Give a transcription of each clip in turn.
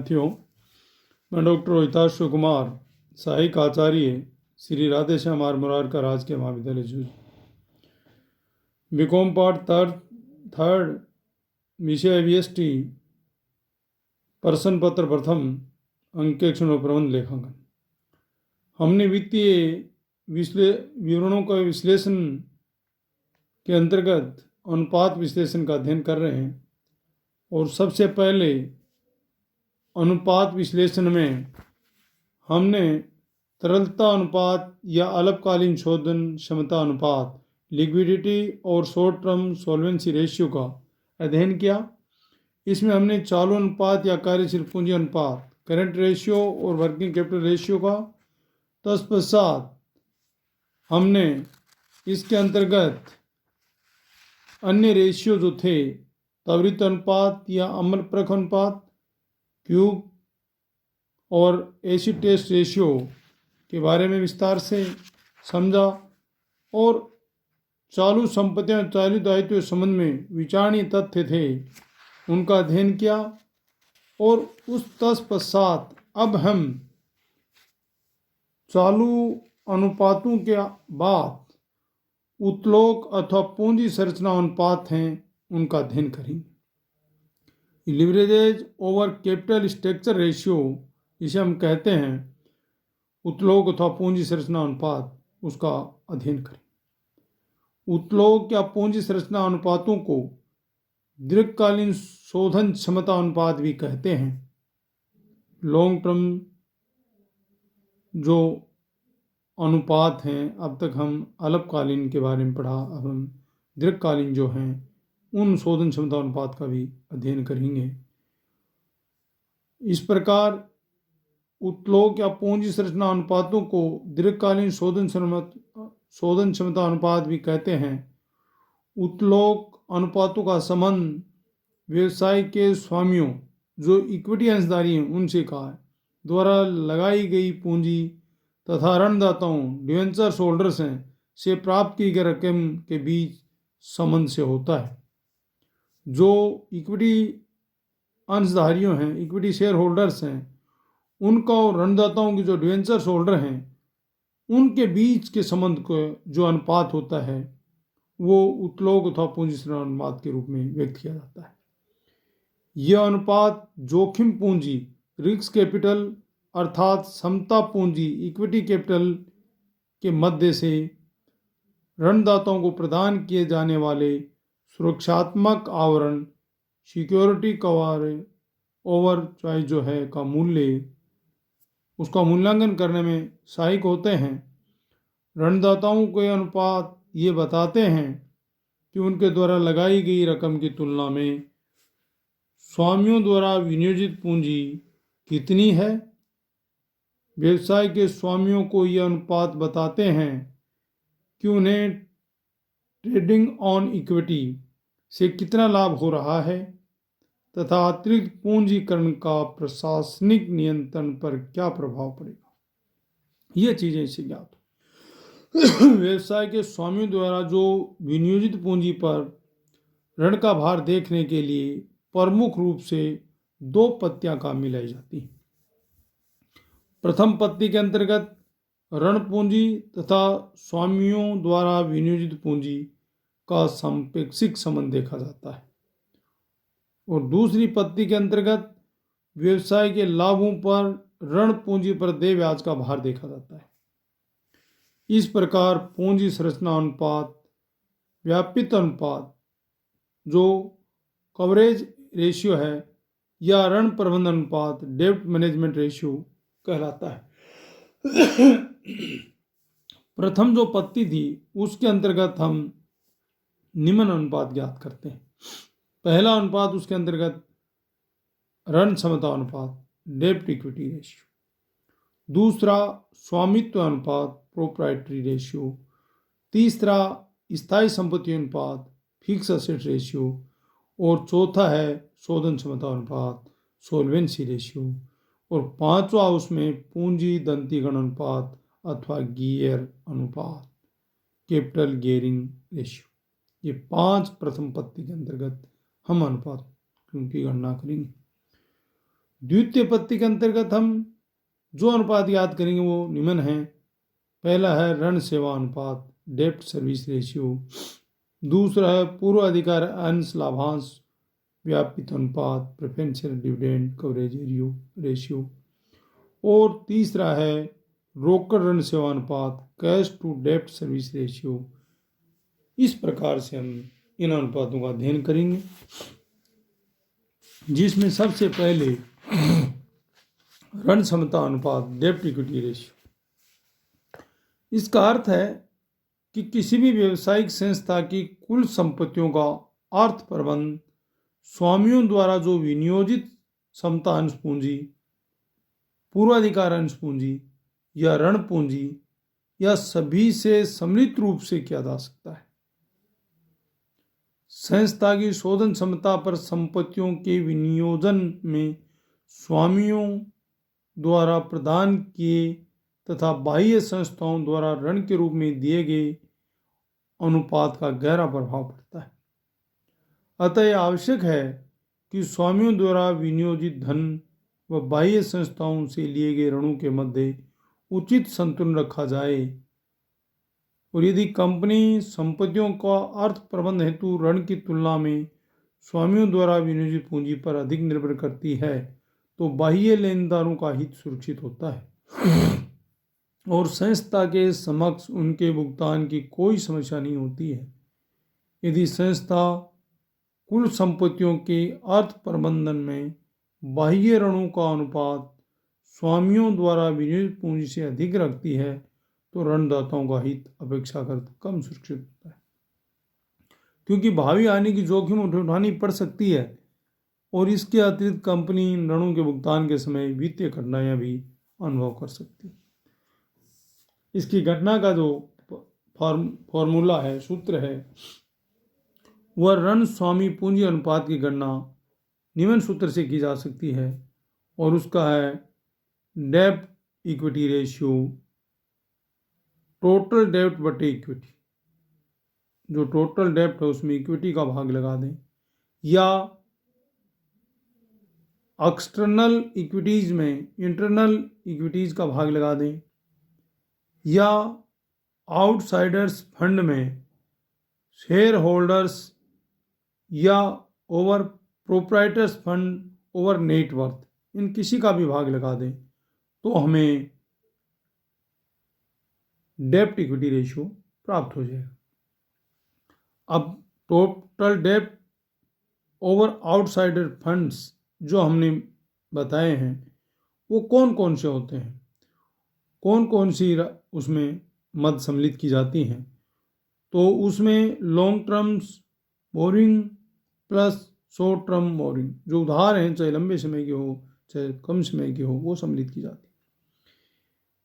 विद्यार्थियों, मैं डॉक्टर रोहिताश्व कुमार, सहायक आचार्य श्री राधेश्याम आर मुरारका राजकीय महाविद्यालय जूझ, बीकॉम पार्ट थर्ड विषय वीएसटी, प्रश्न पत्र प्रथम, अंकेक्षण और प्रबंध लेखांकन। हमने वित्तीय विवरणों का विश्लेषण के अंतर्गत अनुपात विश्लेषण का अध्ययन कर रहे हैं और सबसे पहले अनुपात विश्लेषण में हमने तरलता अनुपात या अल्पकालीन शोधन क्षमता अनुपात, लिक्विडिटी और शॉर्ट टर्म सॉल्वेंसी रेशियो का अध्ययन किया। इसमें हमने चालू अनुपात या कार्यशील पूंजी अनुपात, करंट रेशियो और वर्किंग कैपिटल रेशियो का, तत्पश्चात हमने इसके अंतर्गत अन्य रेशियो जो थे, त्वरित अनुपात या अम्ल परख अनुपात, क्यूब और एसिड टेस्ट रेशियो के बारे में विस्तार से समझा और चालू संपत्तियां चालू दायित्व के संबंध में विचारणीय तथ्य थे उनका अध्ययन किया। और उस तत्पश्चात अब हम चालू अनुपातों के बाद उत्तोलन अथवा पूंजी संरचना अनुपात हैं उनका अध्ययन करेंगे। Leverage over capital structure ratio, जिसे हम कहते हैं उत्तोलन अथवा पूंजी संरचना अनुपात, उसका अध्ययन करें। उत्तोलन या पूंजी संरचना अनुपातों को दीर्घकालीन शोधन क्षमता अनुपात भी कहते हैं। लॉन्ग टर्म जो अनुपात हैं, अब तक हम अल्पकालीन के बारे में पढ़ा, अब हम दीर्घकालीन जो हैं उन शोधन क्षमता अनुपात का भी अध्ययन करेंगे। इस प्रकार उत्तोलन या पूंजी संरचना अनुपातों को दीर्घकालीन शोधन क्षमता अनुपात भी कहते हैं। उत्तोलन अनुपातों का संबंध व्यवसाय के स्वामियों जो इक्विटी अंशधारी हैं उनसे कहा है द्वारा लगाई गई पूंजी तथा ऋणदाताओं डिवेंचर होल्डर्स हैं से प्राप्त की गई रकम के बीच संबंध से होता है। जो इक्विटी अंशधारियों हैं, इक्विटी शेयर होल्डर्स हैं, उनका और ऋणदाताओं की जो डिवेंचर होल्डर हैं उनके बीच के संबंध को जो अनुपात होता है वो उत्तोलन अथवा पूंजी संरचना अनुपात के रूप में व्यक्त किया जाता है। यह अनुपात जोखिम पूंजी रिस्क कैपिटल अर्थात समता पूंजी इक्विटी कैपिटल के मध्य से ऋणदाताओं को प्रदान किए जाने वाले सुरक्षात्मक आवरण सिक्योरिटी कवर ओवर चॉइस जो है का मूल्य, उसका मूल्यांकन करने में सहायक होते हैं। ऋणदाताओं के अनुपात ये बताते हैं कि उनके द्वारा लगाई गई रकम की तुलना में स्वामियों द्वारा विनियोजित पूंजी कितनी है। व्यवसाय के स्वामियों को यह अनुपात बताते हैं कि उन्हें ट्रेडिंग ऑन इक्विटी से कितना लाभ हो रहा है तथा अतिरिक्त पूंजीकरण का प्रशासनिक नियंत्रण पर क्या प्रभाव पड़ेगा। ये चीजें इससे ज्ञात हो। व्यवसाय के स्वामियों द्वारा जो विनियोजित पूंजी पर ऋण का भार देखने के लिए प्रमुख रूप से दो पत्तियां काम में लाई जाती हैं। प्रथम पत्ती के अंतर्गत ऋण पूंजी तथा स्वामियों द्वारा विनियोजित पूंजी का सापेक्षिक संबंध देखा जाता है और दूसरी पत्ती के अंतर्गत व्यवसाय के लाभों पर ऋण पूंजी पर देय ब्याज का भार देखा जाता है। इस प्रकार पूंजी संरचना अनुपात, व्यापित अनुपात जो कवरेज रेशियो है या ऋण प्रबंधन अनुपात डेब्ट मैनेजमेंट रेशियो कहलाता है। प्रथम जो पत्ती थी उसके अंतर्गत हम निम्न अनुपात ज्ञात करते हैं। पहला अनुपात उसके अंतर्गत ऋण क्षमता अनुपात डेब्ट इक्विटी रेशियो, दूसरा स्वामित्व अनुपात प्रोप्राइटरी रेशियो, तीसरा स्थायी संपत्ति अनुपात फिक्स एसेट रेशियो और चौथा है शोधन क्षमता अनुपात सोल्वेंसी रेशियो और पांचवा उसमें पूंजी दंतीगण अनुपात अथवा गियर अनुपात कैपिटल गियरिंग रेशियो। ये 5 प्रथम पत्ती के अंतर्गत हम अनुपात की गणना करेंगे। द्वितीय पत्ती के अंतर्गत हम जो अनुपात याद करेंगे वो निम्न है। पहला है ऋण सेवा अनुपात, डेब्ट सर्विस रेशियो। दूसरा है पूर्वाधिकार अंश लाभांश व्यापित अनुपात, प्रेफरेंशियल डिविडेंड कवरेज रेशियो। और तीसरा है रोकड़ ऋण सेवा अनुपात, कैश टू डेब्ट सर्विस रेशियो। इस प्रकार से हम इन अनुपातों का अध्ययन करेंगे, जिसमें सबसे पहले ऋण क्षमता अनुपात, डेब्ट इक्विटी रेशियो। इसका अर्थ है कि किसी भी व्यावसायिक संस्था की कुल संपत्तियों का अर्थ प्रबंध स्वामियों द्वारा जो विनियोजित क्षमता अंश पूंजी, पूर्वाधिकार अंश पूंजी या ऋण पूंजी या सभी से सम्मिलित रूप से किया जा सकता है। संस्था की शोधन क्षमता पर संपत्तियों के विनियोजन में स्वामियों द्वारा प्रदान किए तथा बाह्य संस्थाओं द्वारा ऋण के रूप में दिए गए अनुपात का गहरा प्रभाव पड़ता है। अतः यह आवश्यक है कि स्वामियों द्वारा विनियोजित धन व बाह्य संस्थाओं से लिए गए ऋणों के मध्य उचित संतुलन रखा जाए। और यदि कंपनी संपत्तियों का अर्थ प्रबंध हेतु ऋण की तुलना में स्वामियों द्वारा विनियोजित पूंजी पर अधिक निर्भर करती है, तो बाह्य लेनदारों का हित सुरक्षित होता है और संस्था के समक्ष उनके भुगतान की कोई समस्या नहीं होती है। यदि संस्था कुल संपत्तियों के अर्थ प्रबंधन में बाह्य ऋणों का अनुपात स्वामियों द्वारा विनियोजित पूंजी से अधिक रखती है, तो ऋणदाताओं का हित अपेक्षाकृत कम सुरक्षित होता है, क्योंकि भावी हानि की जोखिम उठानी पड़ सकती है और इसके अतिरिक्त कंपनी ऋणों के भुगतान के समय वित्तीय कठिनाइयां भी अनुभव कर सकती है। इसकी घटना का जो फॉर्मूला है, सूत्र है, वह ऋण स्वामी पूंजी अनुपात की गणना निम्न सूत्र से की जा सकती है और उसका है डेब्ट इक्विटी रेशियो, टोटल डेब्ट बटे इक्विटी। जो टोटल डेब्ट है उसमें इक्विटी का भाग लगा दें, या एक्सटर्नल इक्विटीज में इंटरनल इक्विटीज का भाग लगा दें, या आउटसाइडर्स फंड में शेयर होल्डर्स या over proprietors fund over net, इन किसी का भी भाग लगा दें, तो हमें डेब्ट इक्विटी रेशियो प्राप्त हो जाएगा। अब टोटल डेब्ट ओवर आउटसाइडर फंड्स जो हमने बताए हैं वो कौन कौन से होते हैं, कौन कौन सी उसमें मद सम्मिलित की जाती हैं, तो उसमें long terms boring plus short term borrowing, जो उधार हैं चाहे लंबे समय के हो चाहे कम समय के हो, वो सम्मिलित की जाती है।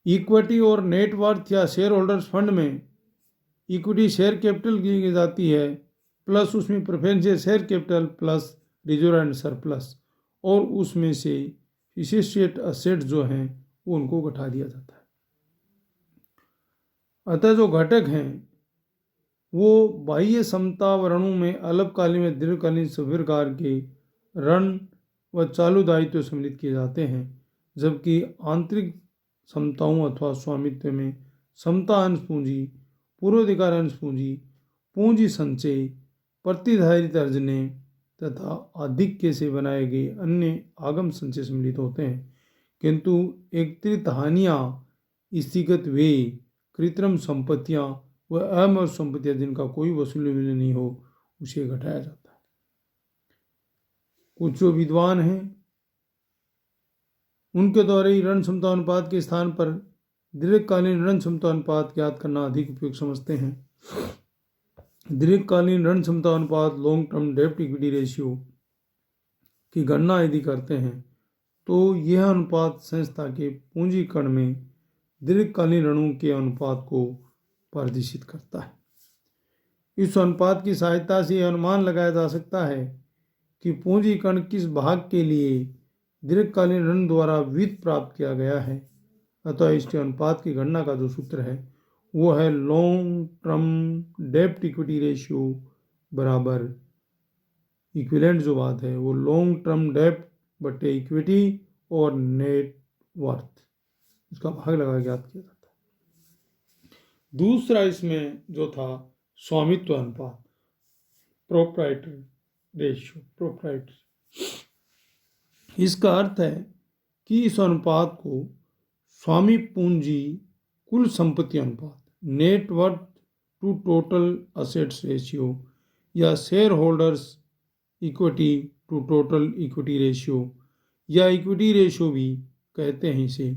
इक्विटी और नेटवर्थ या शेयर होल्डर्स फंड में इक्विटी शेयर कैपिटल की जाती है, प्लस उसमें preferential share capital plus reserve and surplus, और उसमें से एसोसिएट असेट जो हैं वो उनको घटा दिया जाता है। अतः जो घटक हैं वो बाह्य समता ऋणों में अल्पकालीन व दीर्घकालीन सभी प्रकार के ऋण व चालू दायित्व सम्मिलित किए जाते हैं, जबकि आंतरिक समताओं अथवा स्वामित्व में समता अंश पूंजी, पूर्वाधिकार अंश पूंजी, पूंजी संचय, प्रतिधारित अर्जने तथा आधिक्य से बनाए गए अन्य आगम संचय सम्मिलित होते हैं, किंतु एकत्रित हानियां स्थगित व्यय, कृत्रिम संपत्तियां व अमूर्त संपत्तियां जिनका कोई वसूली नहीं हो, उसे घटाया जाता है। कुछ जो विद्वान हैं उनके द्वारा ही ऋण क्षमता अनुपात के स्थान पर दीर्घकालीन ऋण क्षमता अनुपात ज्ञात करना अधिक उपयुक्त समझते हैं। दीर्घकालीन ऋण क्षमता अनुपात लॉन्ग टर्म डेब्ट इक्विटी रेशियो की गणना यदि करते हैं तो यह अनुपात संस्था के पूंजीकरण में दीर्घकालीन ऋणों के अनुपात को प्रदर्शित करता है। इस अनुपात की सहायता से यह अनुमान लगाया जा सकता है कि पूंजीकरण किस भाग के लिए दीर्घकालीन ऋण द्वारा वित्त प्राप्त किया गया है। अतः इसके अनुपात की गणना का जो सूत्र है वो है लॉन्ग टर्म डेब्ट इक्विटी रेशियो बराबर इक्विवेलेंट जो बात है वो लॉन्ग टर्म डेब्ट बटे इक्विटी और नेट वर्थ, इसका भाग लगा के याद किया जाता है। दूसरा इसमें जो था स्वामित्व अनुपात, प्रोप्राइटरी रेशियो, प्रोप्राइटरी, इसका अर्थ है कि इस अनुपात को स्वामी पूंजी कुल संपत्ति अनुपात, net worth to total assets ratio या share holders equity to total equity ratio या इक्विटी रेशियो भी कहते हैं इसे।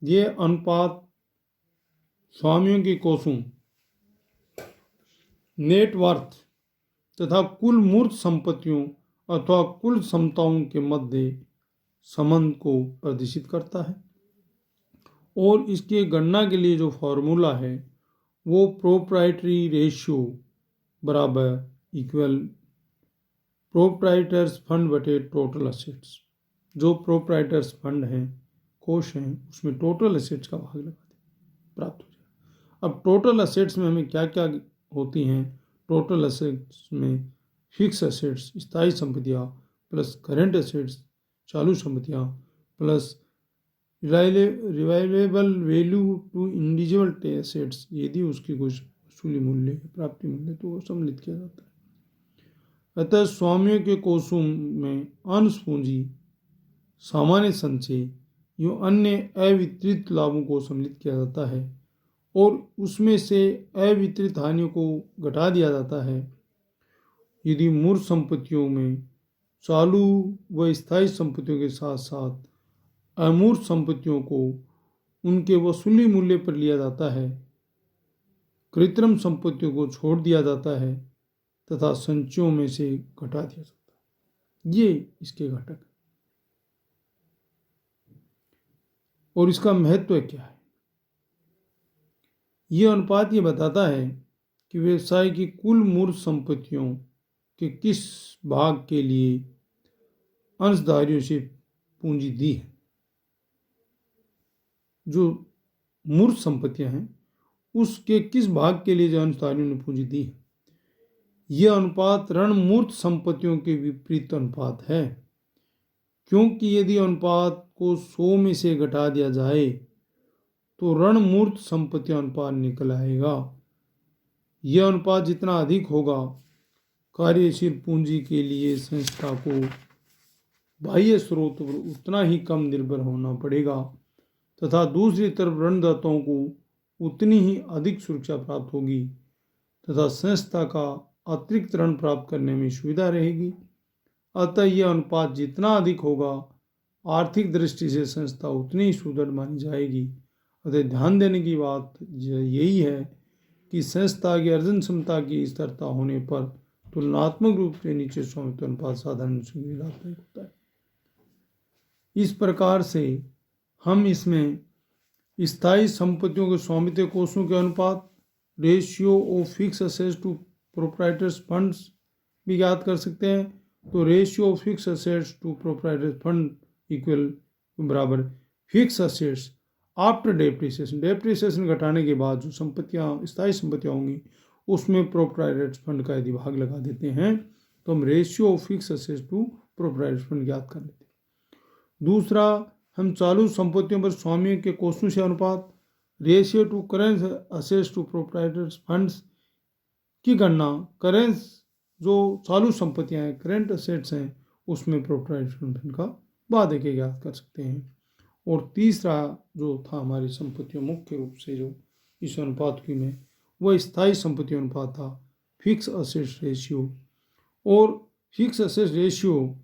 ये अनुपात स्वामियों के कोषों, नेट वर्थ तथा कुल मूर्त संपत्तियों अथवा कुल क्षमताओं के मध्य संबंध को प्रदर्शित करता है। और इसके गणना के लिए जो फॉर्मूला है वो प्रोप्राइटरी रेशियो बराबर इक्वल प्रोप्राइटर्स फंड बटे टोटल असेट्स। जो प्रोप्राइटर्स फंड हैं, कोष हैं, उसमें टोटल असेट्स का भाग लगा दें, प्राप्त हो जाए। अब टोटल असेट्स में हमें क्या क्या होती हैं? टोटल असेट्स में फिक्स असेट्स, स्थायी संपत्तियाँ, प्लस करेंट असेट्स, चालू संपत्तियाँ, plus revivable value to individual assets, यदि उसकी कुछ वसूली मूल्य, प्राप्ति मूल्य, तो वो सम्मिलित किया जाता है। अतः स्वामियों के कोषों में अंश पूंजी, सामान्य संचय, यो अन्य अवितरित लाभों को सम्मिलित किया जाता है और उसमें से अवितरित हानियों को घटा दिया जाता है। यदि मूर्त संपत्तियों में चालू व स्थायी संपत्तियों के साथ साथ अमूर्त संपत्तियों को उनके वसूली मूल्य पर लिया जाता है, कृत्रिम संपत्तियों को छोड़ दिया जाता है तथा संचयों में से घटा दिया जाता है। ये इसके घटक है। और इसका महत्व क्या है? यह अनुपात ये बताता है कि व्यवसाय की कुल मूर्त संपत्तियों के किस भाग के लिए अंशधारियों से पूंजी दी है। जो मूर्त संपत्तियां हैं उसके किस भाग के लिए जो अंशधारियों ने पूंजी दी है। यह अनुपात ऋण मूर्त संपत्तियों के विपरीत अनुपात है, क्योंकि यदि अनुपात को 100 में से घटा दिया जाए तो ऋण मूर्त संपत्तियां अनुपात निकल आएगा। यह अनुपात जितना अधिक होगा, कार्यशील पूंजी के लिए संस्था को बाह्य स्रोत पर उतना ही कम निर्भर होना पड़ेगा तथा दूसरी तरफ ऋणदाताओं को उतनी ही अधिक सुरक्षा प्राप्त होगी तथा संस्था का अतिरिक्त ऋण प्राप्त करने में सुविधा रहेगी। अतः यह अनुपात जितना अधिक होगा, आर्थिक दृष्टि से संस्था उतनी ही सुदृढ़ मानी जाएगी। अतः ध्यान देने की बात यही है कि संस्था की अर्जन क्षमता की स्थिरता होने पर तुलनात्मक रूप से नीचे स्वामित्व अनुपात साधारण से लाभदायक होता है। इस प्रकार से हम इसमें स्थायी संपत्तियों के स्वामित्व कोषों के अनुपात, ratio of fix assets to proprietors funds भी याद कर सकते हैं। तो ratio of fix assets to proprietors fund equal बराबर fix assets after depreciation, depreciation घटाने के बाद जो संपत्तियां, स्थायी संपत्तियां होंगी, उसमें प्रोप्राइटर्स फंड का यदि भाग लगा देते हैं तो हम ratio of fix assets to proprietors fund याद कर लेते हैं। दूसरा, हम चालू संपत्तियों पर स्वामियों के कोषों से अनुपात, ratio to current assets to proprietors funds की गणना, करेंट जो चालू संपत्तियां हैं, करेंट असेट्स हैं, उसमें प्रोप्राइटर्स फंड का बाद एक याद कर सकते हैं। और तीसरा जो था हमारी संपत्तियों, मुख्य रूप से जो इस अनुपात की में, वह स्थायी संपत्ति अनुपात था, फिक्स असेट्स रेशियो। और फिक्स असेट्स रेशियो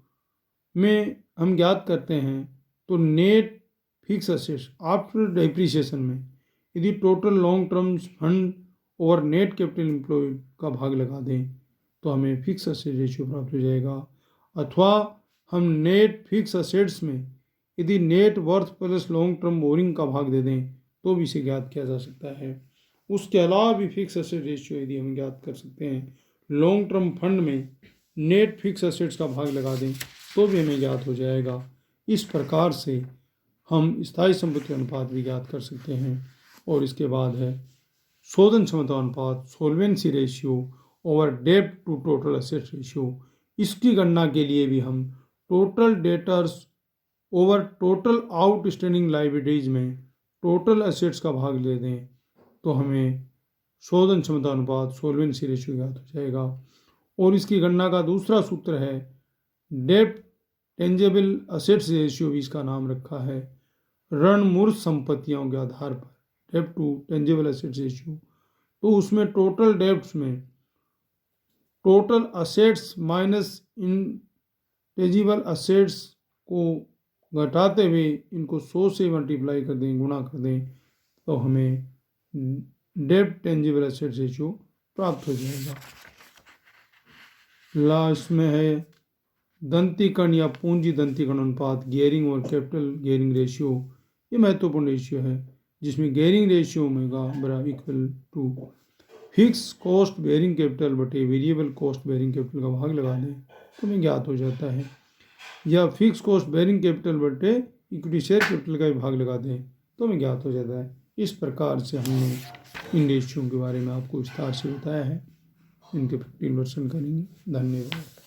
में हम ज्ञात करते हैं तो net fix assets after depreciation में यदि टोटल लॉन्ग टर्म फंड और नेट कैपिटल एम्प्लॉयड का भाग लगा दें तो हमें फिक्स असेट रेशियो प्राप्त हो जाएगा। अथवा हम नेट फिक्स असेट्स में यदि net worth plus long term borrowing का भाग दे दें तो भी इसे ज्ञात किया जा सकता है। उसके अलावा भी फिक्स असेट रेशियो यदि हम ज्ञात कर सकते हैं, लॉन्ग टर्म फंड में नेट फिक्स असेट्स का भाग लगा दें तो भी हमें ज्ञात हो जाएगा। इस प्रकार से हम स्थायी संपत्ति अनुपात भी ज्ञात कर सकते हैं। और इसके बाद है शोधन क्षमता अनुपात, सोल्वेंसी रेशियो ओवर डेब्ट टू टोटल असेट रेशियो। इसकी गणना के लिए भी हम total debtors over total outstanding liabilities में टोटल एसेट्स का भाग ले दें तो हमें शोधन क्षमता अनुपात सोल्वेंसी रेशियो ज्ञात हो जाएगा। और इसकी गणना का दूसरा सूत्र है डेब्ट टेंजेबल असेट्स रेशियो, भी इसका नाम रखा है ऋण मूर्त संपत्तियों के आधार पर, डेब्ट टू टेंजेबल असेट्स रेशियो। तो उसमें टोटल डेब्ट्स में टोटल असेट्स माइनस इंटेजिबल असेट्स को घटाते हुए इनको 100 से मल्टीप्लाई कर दें, गुणा कर दें, तो हमें डेब्ट टेंजिबल एसेट्स रेशियो प्राप्त हो जाएगा। लास्ट में है दंतीकरण या पूंजी दंतीकरण अनुपात, गियरिंग और कैपिटल गियरिंग रेशियो। ये महत्वपूर्ण रेशियो है जिसमें गियरिंग रेशियो ओमेगा बराबर equal to fix cost bearing capital बटे वेरिएबल कॉस्ट बेयरिंग कैपिटल का भाग लगा दें तो हमें ज्ञात हो जाता है, या फिक्स कॉस्ट बेयरिंग कैपिटल बटे इक्विटी शेयर कैपिटल का भी भाग लगा दें तो हमें ज्ञात हो जाता है। इस प्रकार से हमने इन रेशियो के बारे में आपको विस्तार से बताया है। इनके प्रैक्टिकल वर्णन करेंगे। धन्यवाद।